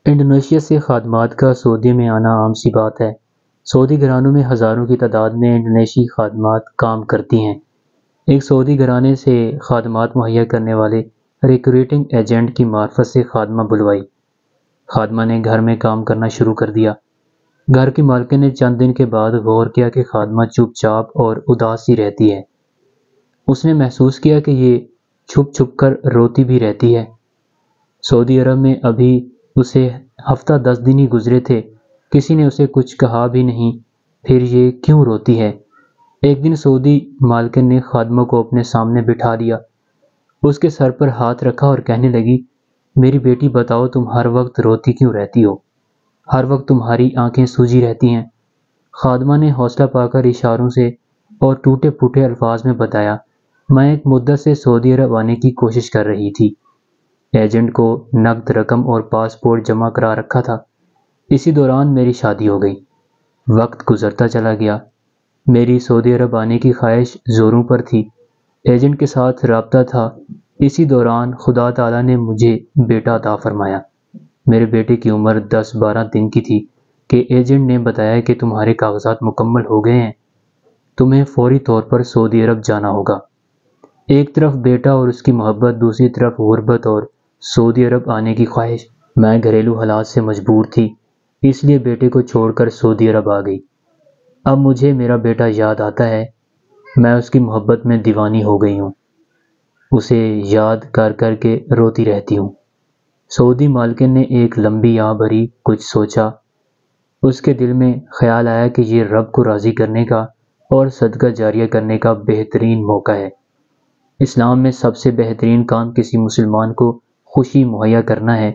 Indonesia سے خادمات کا سعودی میں آنا عام سی بات ہے۔ سعودی گھرانوں میں ہزاروں کی تعداد میں انڈونیشی خادمات کام کرتی ہیں۔ ایک سعودی گھرانے سے خادمات مہیا کرنے والے ریکروٹنگ ایجنٹ کی معرفت سے خادمہ بلوائی۔ خادمہ نے گھر میں کام کرنا شروع کر دیا۔ گھر کی مالکن نے چند دن کے بعد غور کیا کہ خادمہ چپ چاپ اور اداس سی رہتی ہے۔ اس نے محسوس کیا کہ یہ چھپ چھپ کر روتی بھی رہتی ہے۔ سعودی عرب میں ابھی اسے ہفتہ 10 دن ہی گزرے تھے، کسی نے اسے کچھ کہا بھی نہیں، پھر یہ کیوں روتی ہے؟ ایک دن سعودی مالکن نے خادمہ کو اپنے سامنے بٹھا لیا، اس کے سر پر ہاتھ رکھا اور کہنے لگی، میری بیٹی بتاؤ تم ہر وقت روتی کیوں رہتی ہو؟ ہر وقت تمہاری آنکھیں سوجی رہتی ہیں۔ خادمہ نے حوصلہ پا کر اشاروں سے اور ٹوٹے پھوٹے الفاظ میں بتایا، میں ایک مدت سے سعودی عرب آنے کی کوشش کر رہی تھی۔ ایجنٹ کو نقد رقم اور پاسپورٹ جمع کرا رکھا تھا۔ اسی دوران میری شادی ہو گئی۔ وقت گزرتا چلا گیا۔ میری سعودی عرب آنے کی خواہش زوروں پر تھی۔ ایجنٹ کے ساتھ رابطہ تھا۔ اسی دوران خدا تعالیٰ نے مجھے بیٹا عطا فرمایا۔ میرے بیٹے کی عمر 10-12 دن کی تھی کہ ایجنٹ نے بتایا کہ تمہارے کاغذات مکمل ہو گئے ہیں، تمہیں فوری طور پر سعودی عرب جانا ہوگا۔ ایک طرف بیٹا اور اس کی محبت، دوسری طرف غربت اور سعودی عرب آنے کی خواہش۔ میں گھریلو حالات سے مجبور تھی، اس لیے بیٹے کو چھوڑ کر سعودی عرب آ گئی۔ اب مجھے میرا بیٹا یاد آتا ہے، میں اس کی محبت میں دیوانی ہو گئی ہوں، اسے یاد کر کر کے روتی رہتی ہوں۔ سعودی مالکن نے ایک لمبی آہ بھری، کچھ سوچا۔ اس کے دل میں خیال آیا کہ یہ رب کو راضی کرنے کا اور صدقہ جاریہ کرنے کا بہترین موقع ہے۔ اسلام میں سب سے بہترین کام کسی مسلمان کو خوشی مہیا کرنا ہے،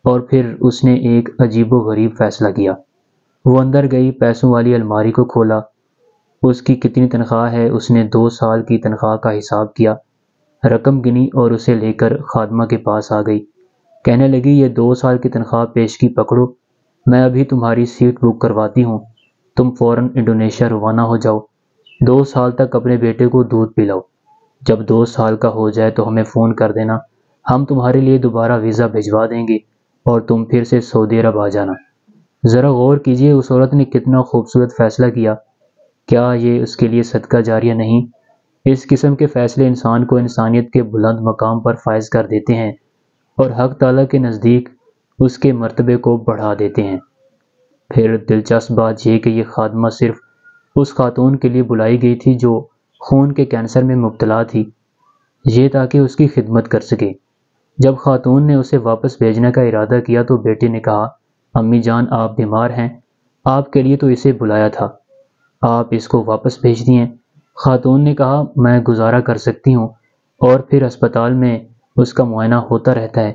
اور پھر اس نے ایک عجیب و غریب فیصلہ کیا۔ وہ اندر گئی، پیسوں والی الماری کو کھولا، اس کی کتنی تنخواہ ہے اس نے 2 سال کی تنخواہ کا حساب کیا، رقم گنی اور اسے لے کر خادمہ کے پاس آ گئی۔ کہنے لگی، یہ 2 سال کی تنخواہ پیشگی پکڑو، میں ابھی تمہاری سیٹ بک کرواتی ہوں، تم فوراً انڈونیشیا روانہ ہو جاؤ، 2 سال تک اپنے بیٹے کو دودھ پلاؤ، جب 2 سال کا ہو جائے تو ہمیں فون کر دینا، ہم تمہارے لیے دوبارہ ویزا بھجوا دیں گے اور تم پھر سے سعودی عرب آ جانا۔ ذرا غور کیجئے، اس عورت نے کتنا خوبصورت فیصلہ کیا۔ کیا یہ اس کے لیے صدقہ جاریہ نہیں؟ اس قسم کے فیصلے انسان کو انسانیت کے بلند مقام پر فائز کر دیتے ہیں اور حق تعالیٰ کے نزدیک اس کے مرتبے کو بڑھا دیتے ہیں۔ پھر دلچسپ بات یہ کہ یہ خادمہ صرف اس خاتون کے لیے بلائی گئی تھی جو خون کے کینسر میں مبتلا تھی، یہ تاکہ اس کی خدمت کر سکے۔ جب خاتون نے اسے واپس بھیجنے کا ارادہ کیا تو بیٹے نے کہا، امی جان آپ بیمار ہیں، آپ کے لیے تو اسے بلایا تھا، آپ اس کو واپس بھیج دیں۔ خاتون نے کہا، میں گزارا کر سکتی ہوں، اور پھر اسپتال میں اس کا معائنہ ہوتا رہتا ہے۔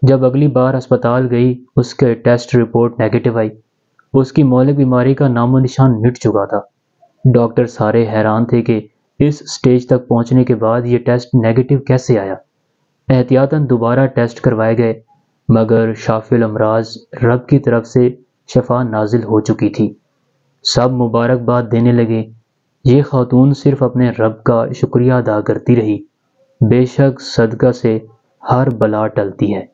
جب اگلی بار اسپتال گئی، اس کے ٹیسٹ رپورٹ نیگیٹو آئی، اس کی مہلک بیماری کا نام و نشان مٹ چکا تھا۔ ڈاکٹر سارے حیران تھے کہ اس سٹیج تک پہنچنے کے بعد یہ ٹیسٹ نیگیٹو کیسے آیا۔ احتیاطاً دوبارہ ٹیسٹ کروائے گئے، مگر شافی الامراض رب کی طرف سے شفا نازل ہو چکی تھی۔ سب مبارکباد دینے لگے۔ یہ خاتون صرف اپنے رب کا شکریہ ادا کرتی رہی۔ بے شک صدقہ سے ہر بلا ٹلتی ہے۔